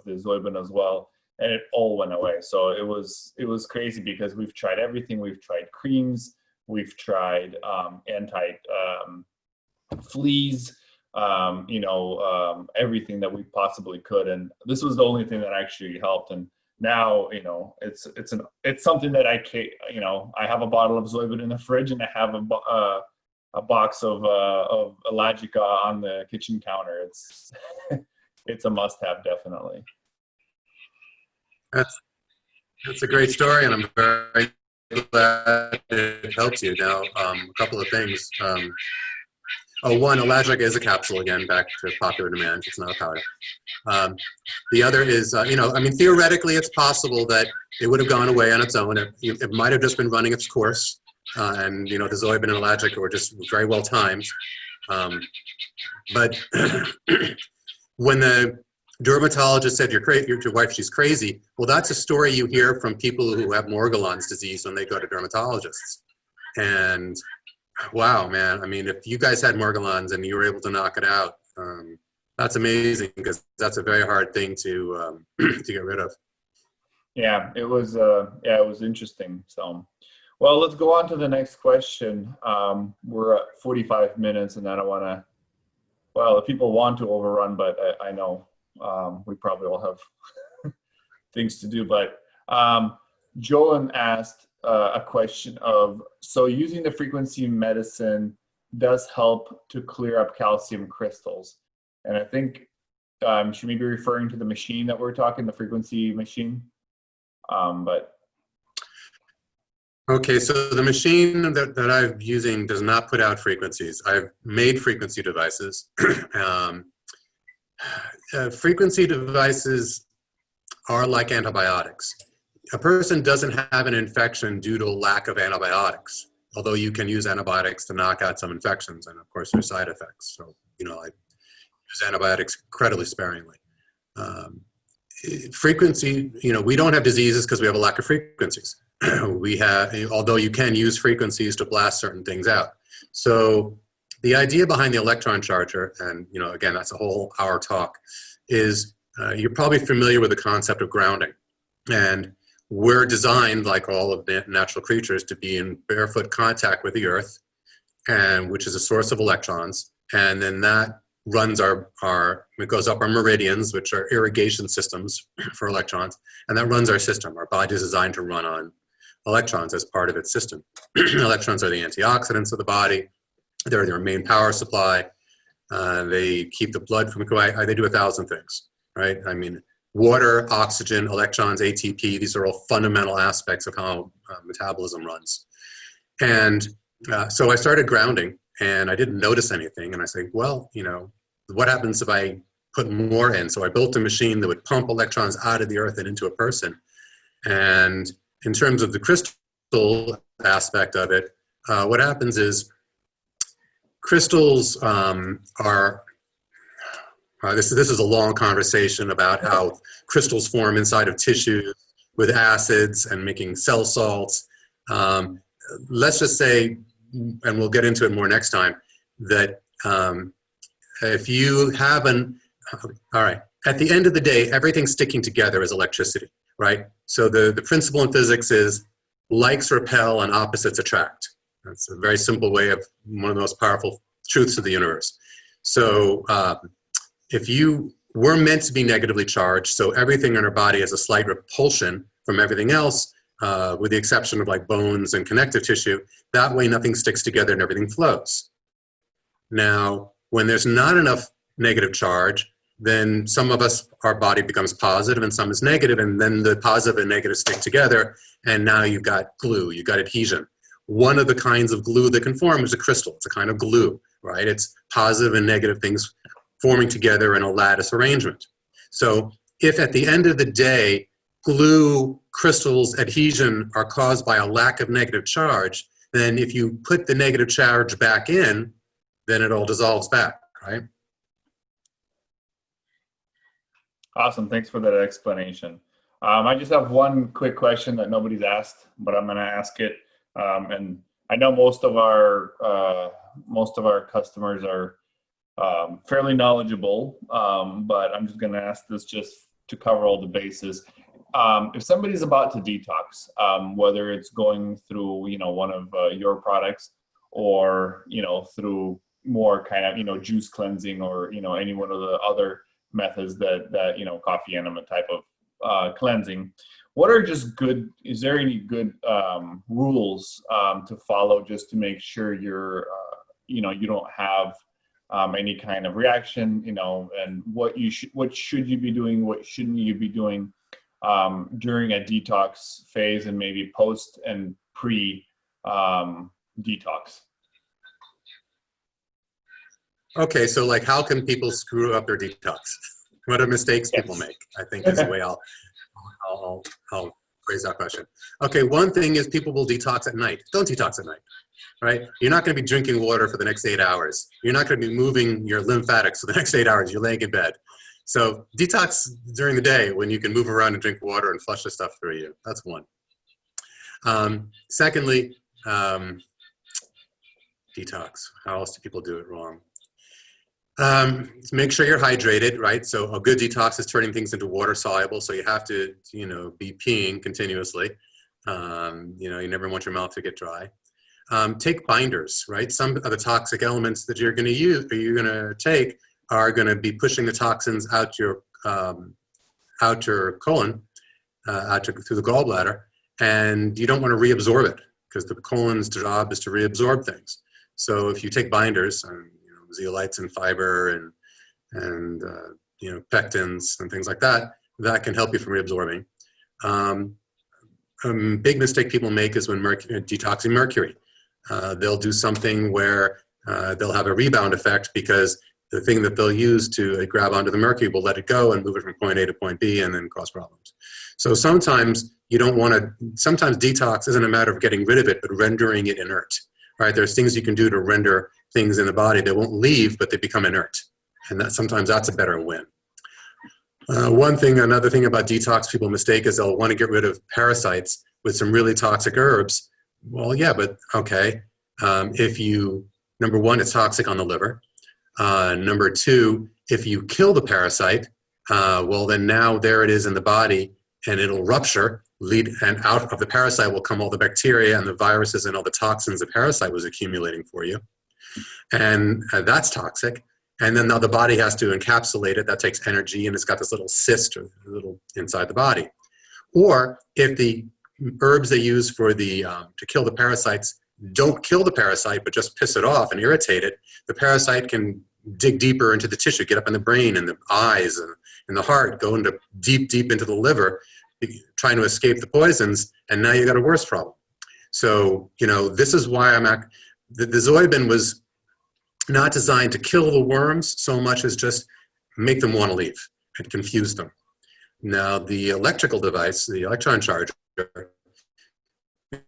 Zoiben as well, and it all went away. So it was crazy because we've tried everything. We've tried creams, we've tried anti fleas, you know, everything that we possibly could, and this was the only thing that actually helped. And now, you know, it's something that I can't, you know, I have a bottle of Zoiben in the fridge, and I have a box of Elagica on the kitchen counter. It's it's a must-have, definitely. That's a great story, and I'm very glad it helps you. Now, a couple of things. One, Elagica is a capsule, again, back to popular demand. It's not a powder. The other is, you know, I mean, theoretically, it's possible that it would have gone away on its own. It might have just been running its course, and, you know, the Zoiben and Elagica were just very well timed. But when the dermatologist said, your wife, she's crazy, well, that's a story you hear from people who have Morgellons disease when they go to dermatologists. And wow, man, I mean, if you guys had Morgellons and you were able to knock it out, that's amazing, because that's a very hard thing to get rid of. Yeah, it was interesting. So, well, let's go on to the next question. We're at 45 minutes, and I don't want to, well, if people want to overrun, but I know we probably all have things to do. But Joan asked a question of, so using the frequency medicine does help to clear up calcium crystals. And I think she may be referring to the machine that we're talking, the frequency machine. But okay, so the machine that I'm using does not put out frequencies. I've made frequency devices. Frequency devices are like antibiotics. A person doesn't have an infection due to a lack of antibiotics, although you can use antibiotics to knock out some infections, and of course there's side effects. So, you know, I use antibiotics incredibly sparingly. Frequency, you know, we don't have diseases because we have a lack of frequencies. We have, although you can use frequencies to blast certain things out. So the idea behind the electron charger, and, you know, again, that's a whole hour talk, is you're probably familiar with the concept of grounding. And we're designed, like all of the natural creatures, to be in barefoot contact with the earth, and which is a source of electrons. And then that runs it goes up our meridians, which are irrigation systems for electrons, and that runs our system. Our body is designed to run on electrons as part of its system. Electrons are the antioxidants of the body. They're their main power supply. They keep the blood from going. They do 1,000 things, right? I mean, water, oxygen, electrons, ATP, these are all fundamental aspects of how metabolism runs. And so I started grounding, and I didn't notice anything. And I said, well, you know, what happens if I put more in? So I built a machine that would pump electrons out of the earth and into a person. And in terms of the crystal aspect of it, what happens is crystals this is a long conversation about how crystals form inside of tissues with acids and making cell salts. Let's just say, and we'll get into it more next time, that if you have all right, at the end of the day, everything sticking together is electricity, right? So the principle in physics is likes repel and opposites attract. That's a very simple way of one of the most powerful truths of the universe. So we're meant to be negatively charged, so everything in our body has a slight repulsion from everything else, with the exception of like bones and connective tissue. That way nothing sticks together and everything flows. Now, when there's not enough negative charge, then some of us, our body becomes positive and some is negative, and then the positive and negative stick together, and now you've got glue, you've got adhesion. One of the kinds of glue that can form is a crystal. It's a kind of glue, right? It's positive and negative things forming together in a lattice arrangement. So if at the end of the day, glue, crystals, adhesion are caused by a lack of negative charge, then if you put the negative charge back in, then it all dissolves back, right? Awesome. Thanks for that explanation. I just have one quick question that nobody's asked, but I'm going to ask it. And I know most of our most of our customers are fairly knowledgeable, but I'm just going to ask this just to cover all the bases. If somebody's about to detox, whether it's going through, one of your products, or, through more kind of, juice cleansing, or, any one of the other methods that coffee enema type of cleansing, what are just good, is there any good rules to follow just to make sure you're, you don't have any kind of reaction, and what should you be doing, what shouldn't you be doing during a detox phase, and maybe post and pre detox? Okay, so like, how can people screw up their detox? What are mistakes people make? I think is the way I'll phrase that question. Okay, one thing is people will detox at night. Don't detox at night, right? You're not going to be drinking water for the next 8 hours. You're not going to be moving your lymphatics for the next 8 hours. You're laying in bed. So detox during the day when you can move around and drink water and flush the stuff through you. That's one. Secondly, detox. How else do people do it wrong? Make sure you're hydrated, right? So a good detox is turning things into water soluble. So you have to, be peeing continuously. You never want your mouth to get dry. Take binders, right? Some of the toxic elements that you're going to use, or you're going to take, are going to be pushing the toxins out your colon, through the gallbladder, and you don't want to reabsorb it because the colon's job is to reabsorb things. So if you take binders, zeolites and fiber and pectins and things like that, that can help you from reabsorbing. A big mistake people make is when detoxing mercury. They'll do something where they'll have a rebound effect because the thing that they'll use to grab onto the mercury will let it go and move it from point A to point B and then cause problems. So sometimes you don't want to, sometimes detox isn't a matter of getting rid of it, but rendering it inert, right? There's things you can do to render things in the body that won't leave, but they become inert. And sometimes that's a better win. Another thing about detox people mistake is they'll want to get rid of parasites with some really toxic herbs. Well, yeah, but okay. Number one, it's toxic on the liver. Number two, if you kill the parasite, well, then now there it is in the body and it'll rupture, and out of the parasite will come all the bacteria and the viruses and all the toxins the parasite was accumulating for you. And that's toxic. And then now the body has to encapsulate it. That takes energy, and it's got this little cyst or little inside the body. Or if the herbs they use for to kill the parasites don't kill the parasite, but just piss it off and irritate it, the parasite can dig deeper into the tissue, get up in the brain and the eyes and the heart, go into deep into the liver, trying to escape the poisons, and now you got a worse problem. So, this is why the Zoiben was not designed to kill the worms so much as just make them want to leave and confuse them. Now, the electrical device, the electron charger,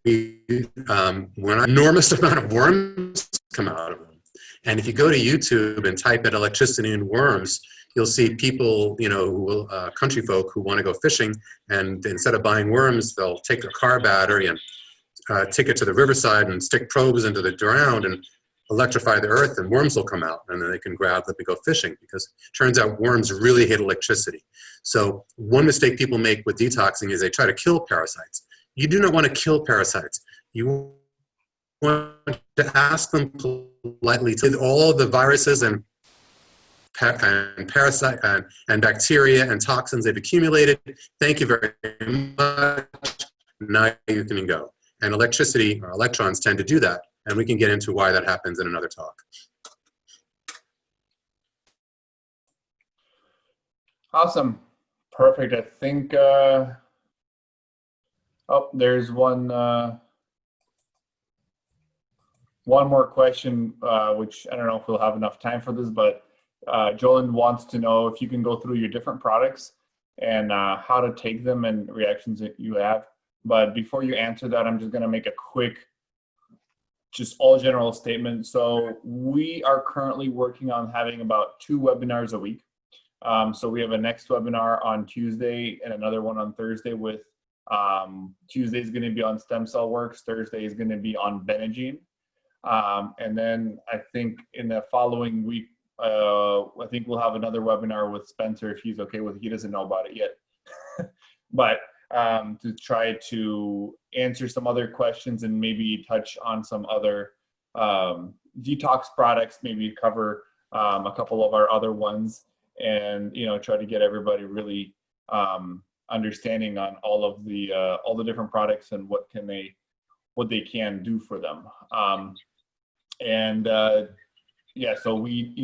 when an enormous amount of worms come out of them. And if you go to YouTube and type in electricity and worms, you'll see people, country folk who want to go fishing, and instead of buying worms, they'll take a car battery and take it to the riverside and stick probes into the ground and electrify the earth, and worms will come out, and then they can grab them and go fishing, because it turns out worms really hate electricity. So one mistake people make with detoxing is they try to kill parasites. You do not want to kill parasites. You want to ask them politely to all the viruses and parasite and bacteria and toxins they've accumulated. Thank you very much. Now you can go. And electricity or electrons tend to do that. And we can get into why that happens in another talk. Awesome. Perfect. I think, there's one more question, which I don't know if we'll have enough time for this, but Jolyn wants to know if you can go through your different products and how to take them and reactions that you have. But before you answer that, I'm just going to make a quick, just all general statement. So we are currently working on having about 2 webinars a week. So we have a next webinar on Tuesday and another one on Thursday with Tuesday is going to be on stem cell works. Thursday is going to be on Benagine. And then I think in the following week, I think we'll have another webinar with Spencer if he's okay with it. He doesn't know about it yet. But to try to answer some other questions and maybe touch on some other detox products, maybe cover a couple of our other ones, and try to get everybody really understanding on all the different products and what they can do for them. Yeah, so we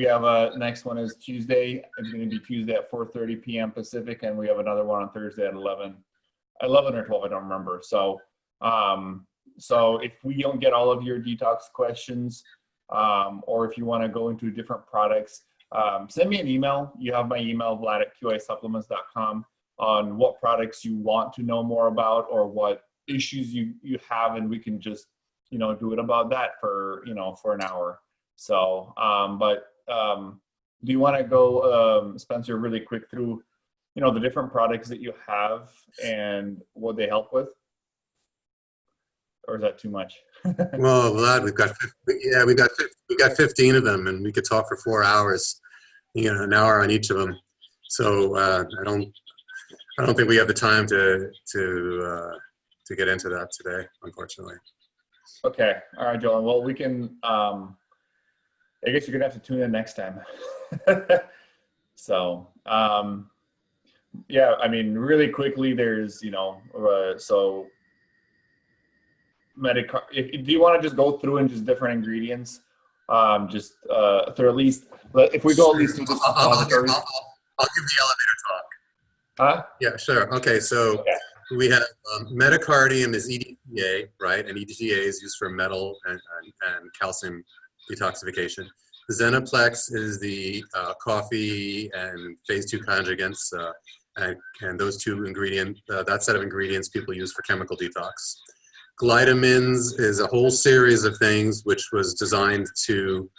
have a next one is Tuesday. It's going to be Tuesday at 4:30 p.m. Pacific, and we have another one on Thursday at 11 or 12. I don't remember. So if we don't get all of your detox questions, or if you want to go into different products, send me an email. You have my email, vlad@qisupplements.com, on what products you want to know more about or what issues you have, and we can just do it about that for an hour. So do you want to go, Spencer, really quick through the different products that you have and what they help with, or is that too much? Well, Vlad, we got 15 of them, and we could talk for 4 hours, an hour on each of them. So I don't think we have the time to get into that today, unfortunately. Okay. All right, Joel. Well, we can, I guess you're going to have to tune in next time. So, yeah, I mean, really quickly, there's, so do you want to just go through and just different ingredients? Just through at least, if we go at least through the suppositories. I'll give the elevator talk. Huh? Yeah, sure. Okay, so we have metacardium is EDTA, right? And EDTA is used for metal and calcium detoxification. Zenoplex is the coffee and phase 2 conjugates, and those two ingredients, that set of ingredients people use for chemical detox. Glytamins is a whole series of things which was designed to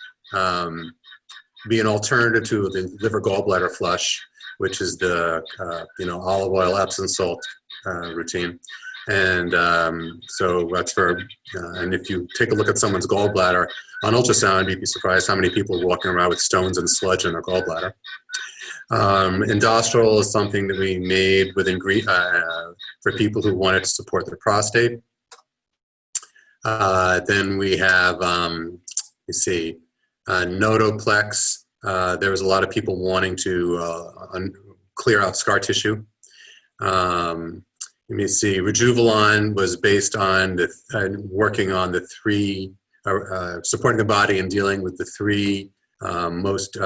be an alternative to the liver gallbladder flush, which is the olive oil, Epsom salt routine. And so that's for, and if you take a look at someone's gallbladder on ultrasound, you'd be surprised how many people are walking around with stones and sludge in their gallbladder. Industrial is something that we made with for people who wanted to support their prostate. Then we have, Notoplex. There was a lot of people wanting to clear out scar tissue. Let me see, Rejuvelon was based on working on the three, supporting the body and dealing with the three most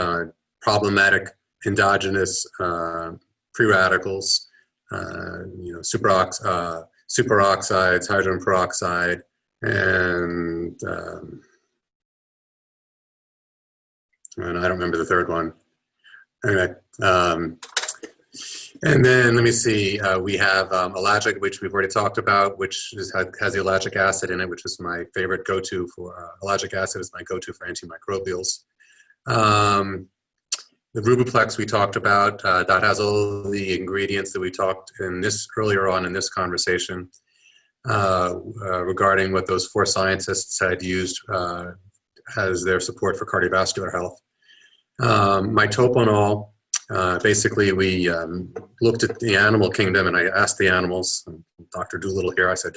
problematic endogenous pre-radicals, superoxides, hydrogen peroxide, and I don't remember the third one. Anyway, and then let me see, we have ellagic, which we've already talked about, which has the ellagic acid in it, which is my favorite go-to for, ellagic acid is my go-to for antimicrobials. The Rubeplex we talked about, that has all the ingredients that we talked earlier on in this conversation regarding what those 4 scientists had used as their support for cardiovascular health. Mitopanol, basically we looked at the animal kingdom, and I asked the animals, Dr. Doolittle here, I said,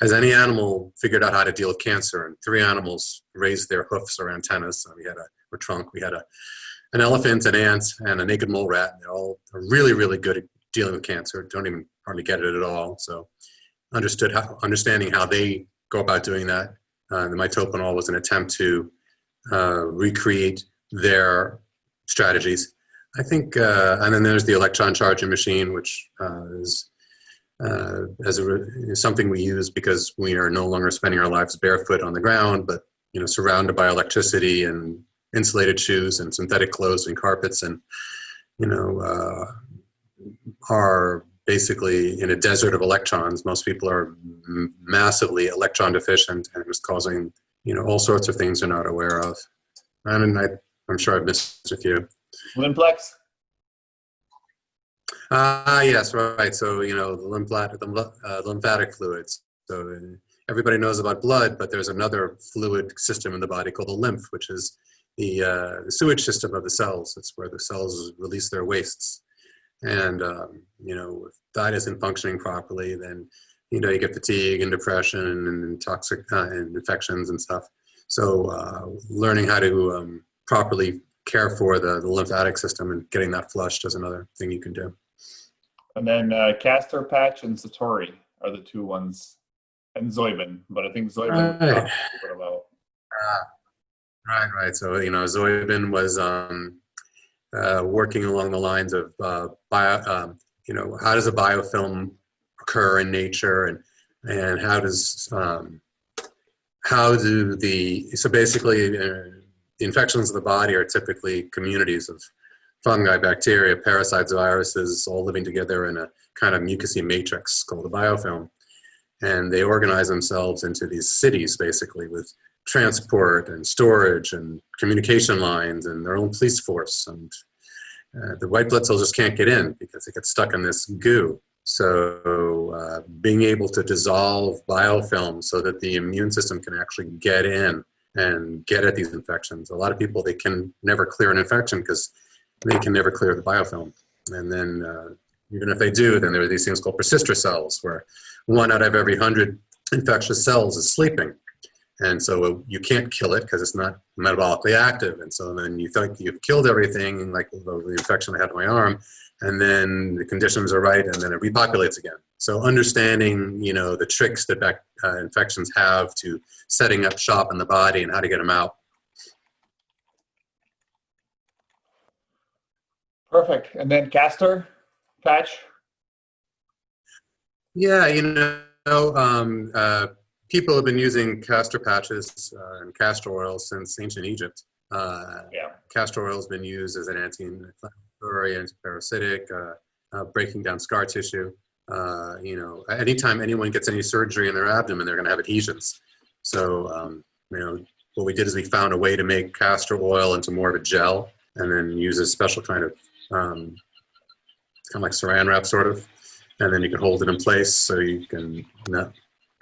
has any animal figured out how to deal with cancer? And 3 animals raised their hoofs or antennas. So we had we had an elephant, an ant, and a naked mole rat. And they're all really, really good at dealing with cancer. Don't even hardly get it at all. So understanding how they go about doing that. The mitopanol was an attempt to recreate their strategies. I think, and then there's the electron charging machine, which is something we use because we are no longer spending our lives barefoot on the ground, but surrounded by electricity and insulated shoes and synthetic clothes and carpets, and are basically in a desert of electrons. Most people are massively electron deficient, and it's causing all sorts of things they're not aware of. And I'm sure I've missed a few. Limplex? Yes, right. So, the lymphatic fluids. So everybody knows about blood, but there's another fluid system in the body called the lymph, which is the sewage system of the cells. It's where the cells release their wastes. And, if that isn't functioning properly, then, you get fatigue and depression and toxic and infections and stuff. So learning how to properly care for the lymphatic system and getting that flushed is another thing you can do. And then castor patch and satori are the two ones, and Zoiben, but I think Zoiben about. Right. So, Zoiben was working along the lines of how does a biofilm occur in nature, and so basically the infections of the body are typically communities of fungi, bacteria, parasites, viruses, all living together in a kind of mucousy matrix called a biofilm. And they organize themselves into these cities, basically, with transport and storage and communication lines and their own police force. And the white blood cells just can't get in because they get stuck in this goo. So being able to dissolve biofilm so that the immune system can actually get in and get at these infections. A lot of people, they can never clear an infection because they can never clear the biofilm. And then even if they do, then there are these things called persister cells, where 1 out of every 100 infectious cells is sleeping. And so you can't kill it because it's not metabolically active. And so then you think you've killed everything, like the infection I had on my arm, and then the conditions are right, and then it repopulates again. So understanding, the tricks that infections have to setting up shop in the body and how to get them out. Perfect. And then castor patch? Yeah, people have been using castor patches and castor oil since ancient Egypt. Castor oil has been used as an anti-inflammatory, anti-parasitic, breaking down scar tissue. Anytime anyone gets any surgery in their abdomen, they're going to have adhesions. So, what we did is we found a way to make castor oil into more of a gel, and then use a special kind of kind of like saran wrap, sort of, and then you can hold it in place so you can not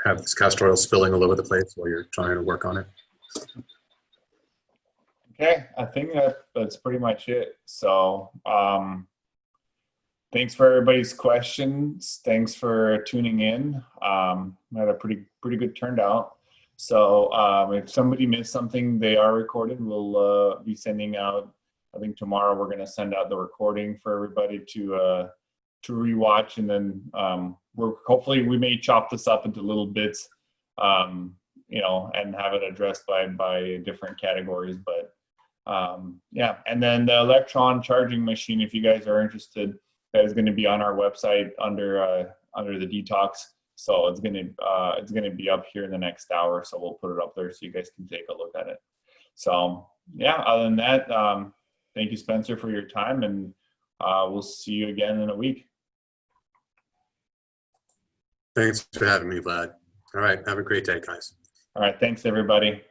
have this castor oil spilling all over the place while you're trying to work on it. Okay, I think that's pretty much it. So thanks for everybody's questions. Thanks for tuning in. We had a pretty good turnout. So if somebody missed something, they are recorded. We'll be sending out, I think tomorrow we're going to send out the recording for everybody to rewatch, and then hopefully we may chop this up into little bits, and have it addressed by different categories. But and then the electron charging machine, if you guys are interested, that is going to be on our website under the Detox. So it's going to be up here in the next hour. So we'll put it up there so you guys can take a look at it. So other than that, thank you, Spencer, for your time, and we'll see you again in a week. Thanks for having me, Vlad. All right. Have a great day, guys. All right. Thanks, everybody.